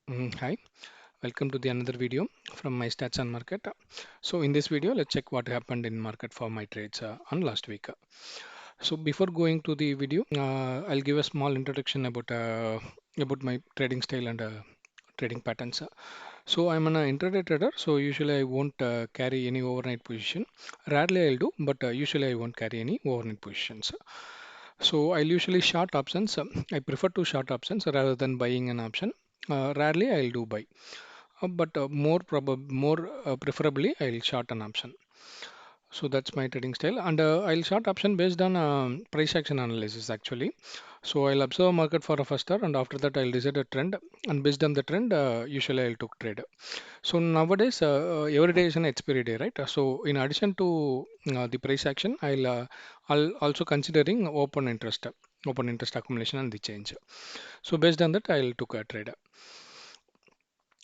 Hi, welcome to the another video from my stats on market. So in this video, let's check what happened in market for my trades on last week. So before going to the video, I'll give a small introduction about my trading style and trading patterns. So I'm an intraday trader, so usually I won't carry any overnight position. Rarely I'll do, but usually I won't carry any overnight positions. So I'll usually short options. I prefer to short options rather than buying an option. Rarely I'll do buy. But more preferably, I'll short an option. So that's my trading style, and I'll short option based on price action analysis actually. So I'll observe market for a first hour, and after that I'll decide a trend, and based on the trend, usually I'll take trade. So nowadays, every day is an expiry day, right? So in addition to the price action, I'll also considering open interest accumulation and the change. So based on that, I'll took a trade.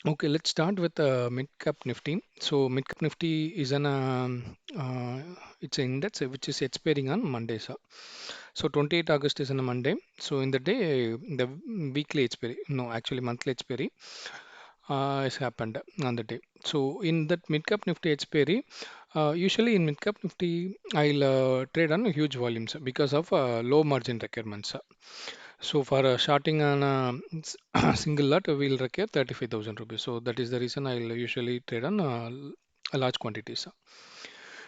Okay, let's start with mid cap nifty. So mid cap nifty is it's an index which is expiring on Monday. So 28 August is on a Monday. So in the day, the weekly expiry, no, actually monthly expiry has happened on the day. So in that mid cap nifty expiry, usually in mid cap nifty, I'll trade on huge volumes because of low margin requirements. So for shorting on a single lot, we'll require 35,000 rupees. So that is the reason I'll usually trade on large quantities.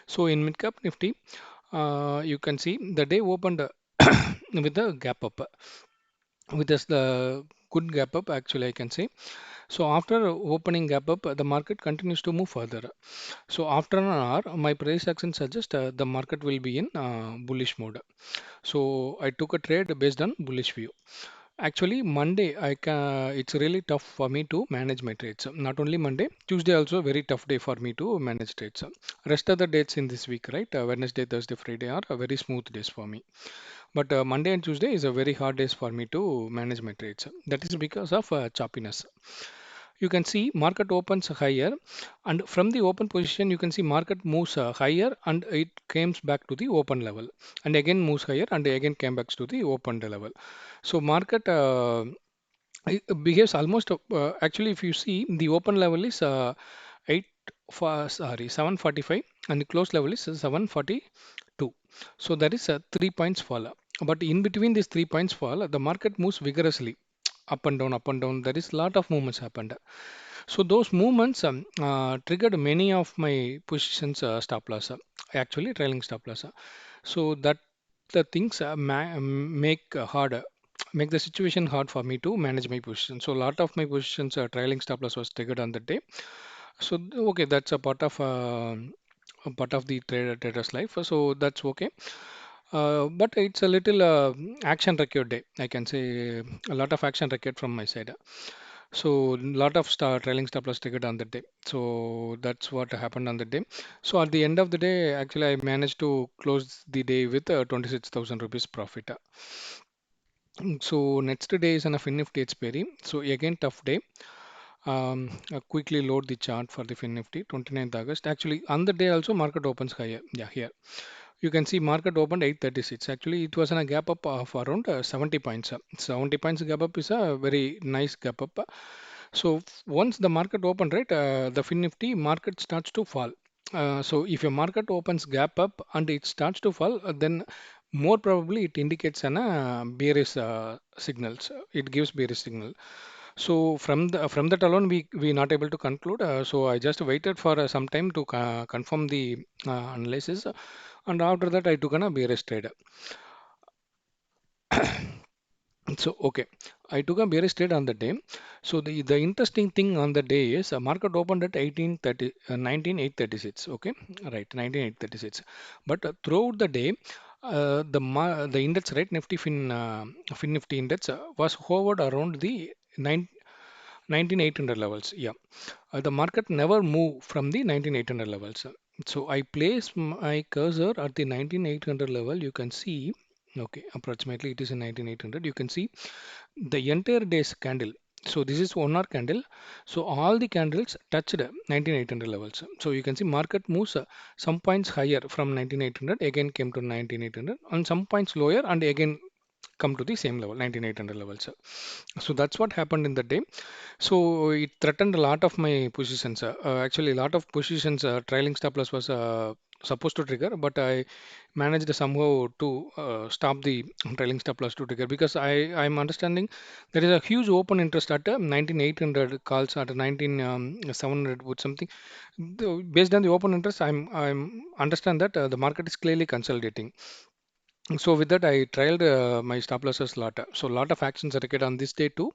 So in mid cap nifty, you can see the day opened with a gap up, with this the good gap up actually I can say. So after opening gap up, the market continues to move further. So after an hour, my price action suggests the market will be in bullish mode. So I took a trade based on bullish view. Actually, Monday, it's really tough for me to manage my trades. Not only Monday, Tuesday also a very tough day for me to manage trades. Rest of the dates in this week, right? Wednesday, Thursday, Friday are very smooth days for me. But Monday and Tuesday is a very hard days for me to manage my trades. That is because of choppiness. You can see market opens higher, and from the open position you can see market moves higher and it comes back to the open level, and again moves higher and again came back to the open level. So market it behaves almost actually if you see the open level is 8 for sorry 745 and the close level is 742. So that is 3 points fall. But in between these 3 points fall, the market moves vigorously up and down, up and down. There is a lot of movements happened. So those movements triggered many of my positions stop loss, actually trailing stop loss. So that the things make harder, make the situation hard for me to manage my position. So a lot of my positions trailing stop loss was triggered on the day. So okay, that's a part of the trader's life. So that's okay. But it's a little action required day. I can say a lot of action required from my side. So lot of trailing stop loss triggered on the day. So that's what happened on the day. So at the end of the day, actually, I managed to close the day with 26,000 rupees profit. So next day is an Fin Nifty expiry. So again, tough day. Quickly load the chart for the Fin Nifty 29th August. Actually, on the day also market opens higher. Yeah, here. You can see market opened 836. Actually, it was in a gap up of around 70 points. 70 points gap up is a very nice gap up. So once the market opened, right, the Fin Nifty market starts to fall. So if your market opens gap up and it starts to fall, then more probably it indicates an bearish signals. It gives bearish signal. So from that alone, we not able to conclude. So I just waited for some time to confirm the analysis, and after that I took an a bearish trade. So okay, I took a bearish trade on the day. So the interesting thing on the day is market opened at 19836. Okay, right, 19836. But throughout the day, the index, right, Fin Nifty index was hovered around the 9 19800 levels. Yeah, the market never moved from the 19800 levels. So I place my cursor at the 19800 level. You can see, okay, approximately it is in 19800. You can see the entire day's candle. So this is 1 hour candle. So all the candles touched 19800 levels. So you can see market moves some points higher from 19800, again came to 19800, and some points lower and again come to the same level, 19,800 levels. So that's what happened in the day. So it threatened a lot of my positions. Actually, a lot of positions, trailing stop loss was supposed to trigger, but I managed somehow to stop the trailing stop loss to trigger, because I'm understanding there is a huge open interest at 19,800 calls at 19,700 with something. Based on the open interest, I'm understand that the market is clearly consolidating. So with that, I trialed my stop losses lot. So lot of actions are required on this day too.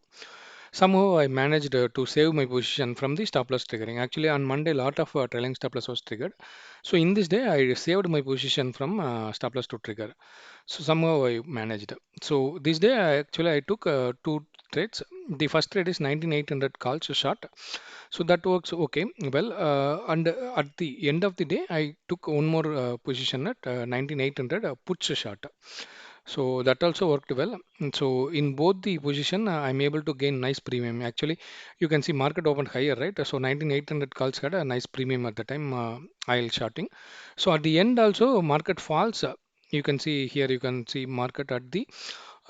Somehow I managed to save my position from the stop loss triggering. Actually, on Monday, lot of trailing stop loss was triggered. So in this day, I saved my position from stop loss to trigger. So somehow I managed. So this day, I took two trades. The first trade is 19,800 calls short. So that works okay. Well, and at the end of the day, I took one more position at 19,800 puts short. So that also worked well. And so in both the position, I'm able to gain nice premium. Actually, you can see market opened higher, right? So 19,800 calls had a nice premium at the time, IL shorting. So at the end also, market falls. You can see here, you can see market at the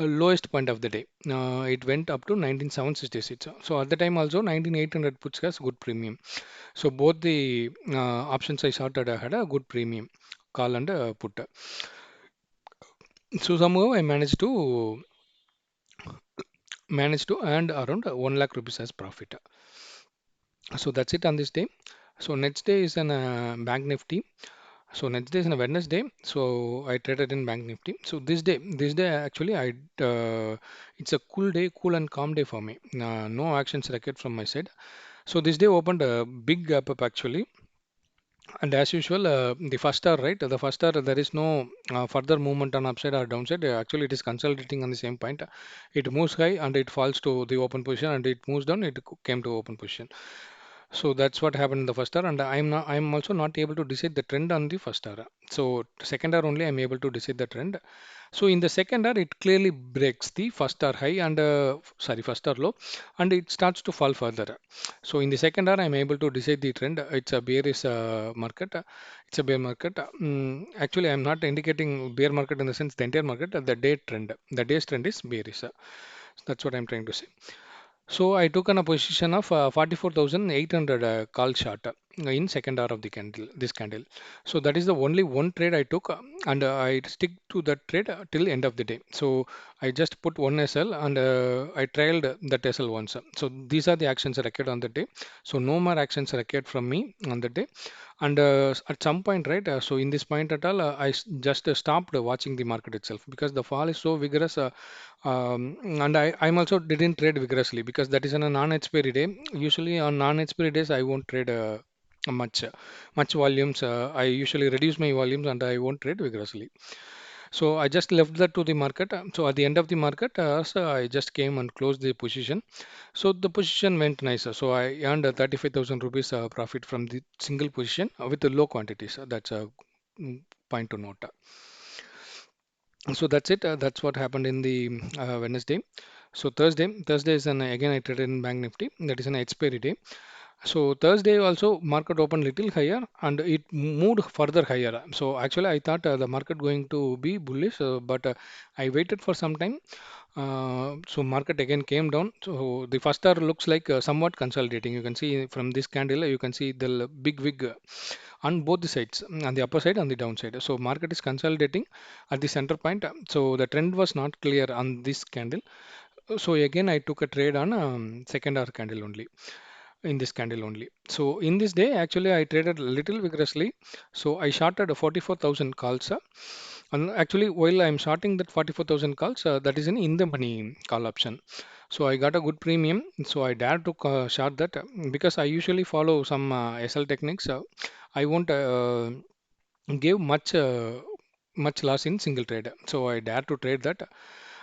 lowest point of the day. It went up to 19,766. So at the time also 19,800 puts has good premium. So both the options I shorted had a good premium, call and put. So somehow I managed to earn around 1 lakh rupees as profit. So that's it on this day. So next day is an bank nifty. So next day is a Wednesday. So I traded in bank nifty. So this day actually it's a cool day, cool and calm day for me. No actions required from my side. So this day opened a big gap up actually. And as usual, the first hour, right? The first hour, there is no further movement on upside or downside. Actually, it is consolidating on the same point. It moves high and it falls to the open position, and it moves down. It came to open position. So that's what happened in the first hour, and I'm also not able to decide the trend on the first hour. So second hour only I'm able to decide the trend. So in the second hour, it clearly breaks the first hour high and first hour low, and it starts to fall further. So in the second hour, I'm able to decide the trend. It's a bearish market. It's a bear market. Actually, I'm not indicating bear market in the sense the entire market. The day trend, the day's trend is bearish. That's what I'm trying to say. So I took on a position of 44,800 call short in second hour of the candle, this candle. So that is the only one trade I took, and I stick to that trade till end of the day. So I just put one SL and I trailed that SL once. So these are the actions required on the day. So no more actions required from me on the day. And at some point, right? So in this point at all, just stopped watching the market itself, because the fall is so vigorous. And I'm also didn't trade vigorously, because that is on a non-expiry day. Usually on non-expiry days, I won't trade much much volumes. I usually reduce my volumes and I won't trade vigorously. So I just left that to the market. So at the end of the market, so I just came and closed the position. So the position went nice. So I earned 35,000 rupees profit from the single position with the low quantities. That's a point to note. So that's it. That's what happened in the Wednesday. So Thursday is an again I traded in Bank Nifty. That is an expiry day. So Thursday also market opened little higher and it moved further higher. So actually I thought the market going to be bullish, but I waited for some time. So market again came down. So the first hour looks like somewhat consolidating. You can see from this candle, you can see the big wig on both the sides, on the upper side and the downside. So market is consolidating at the center point. So the trend was not clear on this candle. So again I took a trade on second hour candle only, in this candle only. So in this day, actually, I traded a little vigorously. So I shorted 44,000 calls. And actually, while I'm shorting that 44,000 calls, that is in the money call option. So I got a good premium. So I dared to short that because I usually follow some SL techniques. I won't give much loss in single trade. So I dare to trade that,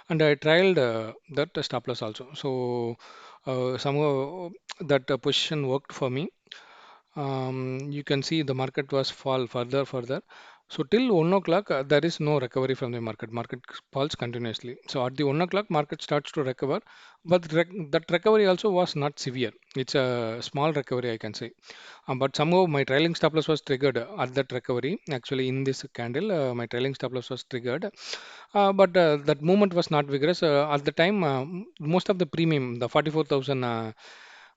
and I trialed that stop loss also. So somehow that position worked for me. You can see the market was fall further. So till 1 o'clock, there is no recovery from the market. Market falls continuously. So at the 1 o'clock, market starts to recover, but that recovery also was not severe. It's a small recovery, I can say. But somehow my trailing stop loss was triggered at that recovery. Actually, in this candle, my trailing stop loss was triggered, but that movement was not vigorous. At the time, most of the premium, the 44,000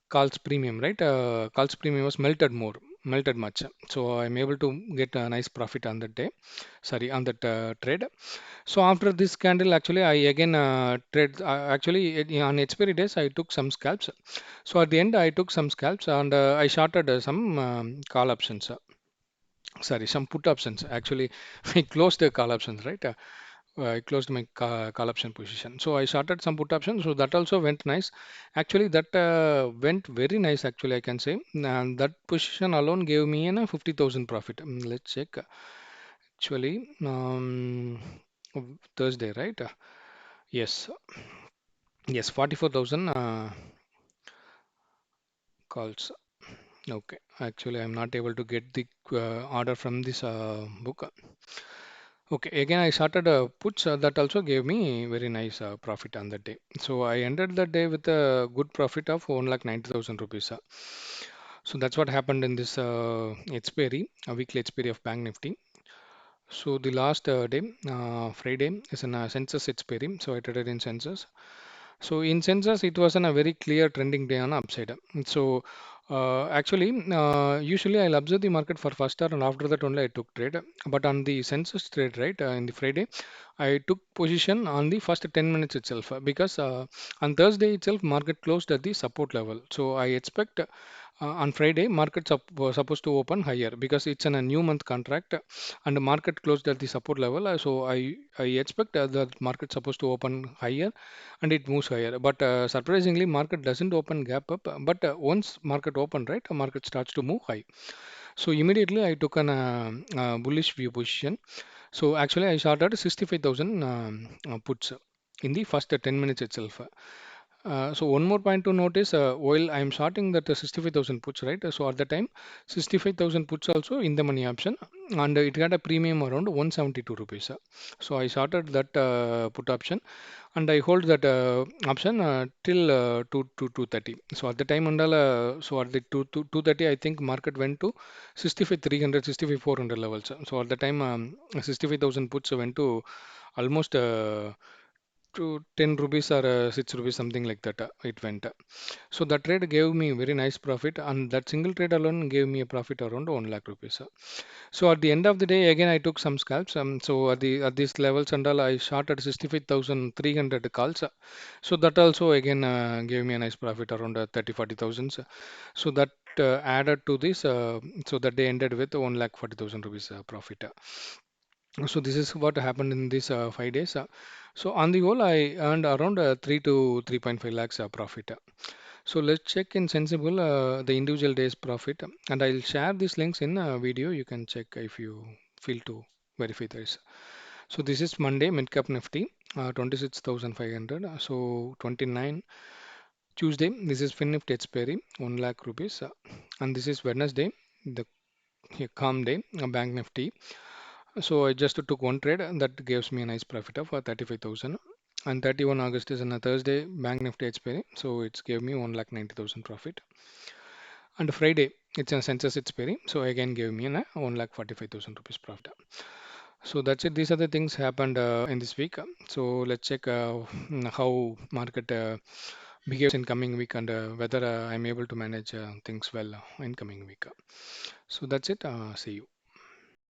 calls premium, right? Calls premium was melted much. So I'm able to get a nice profit on that day. Sorry, on that trade. So after this candle, actually, I again trade. Actually, on expiry days, I took some scalps. So at the end, I took some scalps and I shorted some call options. Sorry, some put options. Actually, I closed the call options, right? I closed my call option position. So I shorted some put options. So that also went nice. Actually, that went very nice. Actually, I can say, and that position alone gave me a 50,000 profit. Let's check. Actually, Thursday, right? Yes, yes, 44,000 calls. Okay, actually, I'm not able to get the order from this book. Okay, again, I started puts that also gave me very nice profit on that day. So I ended the day with a good profit of 1,90,000 rupees. So that's what happened in this expiry, a weekly expiry of Bank Nifty. So the last day, Friday, is an census expiry. So I traded in census. So in census, it was on a very clear trending day on upside. So actually, usually I'll observe the market for first hour and after that only I took trade. But on the census trade, right, in the Friday, I took position on the first 10 minutes itself because on Thursday itself, market closed at the support level. So I expect on Friday, market was supposed to open higher because it's in a new month contract and the market closed at the support level. So I expect the market supposed to open higher and it moves higher. But surprisingly, market doesn't open gap up. But once market open, right, market starts to move high. So immediately I took an bullish view position. So actually I shorted 65,000 puts in the first 10 minutes itself. So one more point to notice, while I am shorting that 65,000 puts, right? So at the time, 65,000 puts also in the money option, and it had a premium around 172 rupees. So I shorted that put option, and I hold that option till 230. So at the time, Andala, so at the 230, I think market went to 65,300, 65,400 levels. So at the time, 65,000 puts went to almost to 10 rupees or 6 rupees, something like that. It went. So that trade gave me very nice profit, and that single trade alone gave me a profit around 1 lakh rupees. So at the end of the day, again I took some scalps. So at these levels and all, I shot at 65,300 calls. So that also again gave me a nice profit around 30 40,000. So that added to this. So that day ended with 1 lakh 40,000 rupees profit. So this is what happened in these 5 days. So on the whole, I earned around 3 to 3.5 lakhs profit. So let's check in Sensible the individual days profit, and I'll share these links in a video. You can check if you feel to verify this. So this is Monday, mid cap Nifty, 26,500. So 29 Tuesday, this is Fin Nifty expiry, 1 lakh rupees, and this is Wednesday, the calm day, Bank Nifty. So I just took one trade and that gives me a nice profit of 35,000. And 31 August is on a Thursday, Bank Nifty expiry. So it's gave me 1,90,000 profit. And Friday, it's a census expiry. So again gave me a 1,45,000 rupees profit. So that's it. These are the things happened in this week. So let's check how market behaves in coming week and whether I'm able to manage things well in coming week. So that's it. See you.